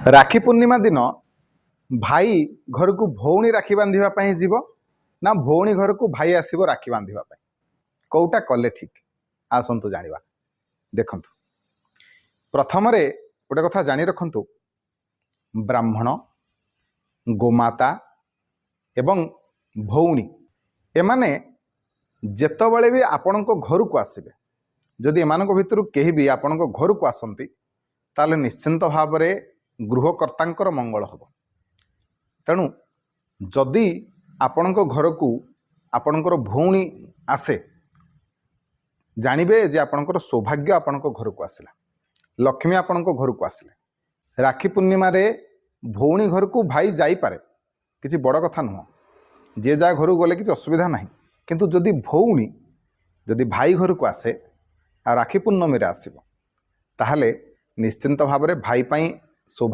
राखी पूर्णिमा दिन भाई घर को भौणी राखी बांधा जीव ना भौणी घर को भाई आसब राखी बांधा कौटा कले ठीक आसतु जाना देखु प्रथम गोटे कथा जानी रखु ब्राह्मण गोमाता एवं भौणी एमाने जेतबले भी आपण घर को आसबे जदि एमान भितर कहीं भी आपण घर को आसती ताले निश्चिंत भाव में गृहकर्ता मंगल हम तेणु जदि आपण घर को आपणकर भौणी आसे जानवे जे आपणकर सौभाग्य आपण घर को आसला लक्ष्मी आपण घर को आसले राखी पूर्णिमा रे भौणी घर को भाई जाईपारे किसी बड़ कथा नुह जे जा घर गले किसी असुविधा ना किंतु जदि भौणी जदि भाई घर को आसे आ राखी पूर्णमी आसब ताहले निश्चिंत भाव में भाई सौभाग्य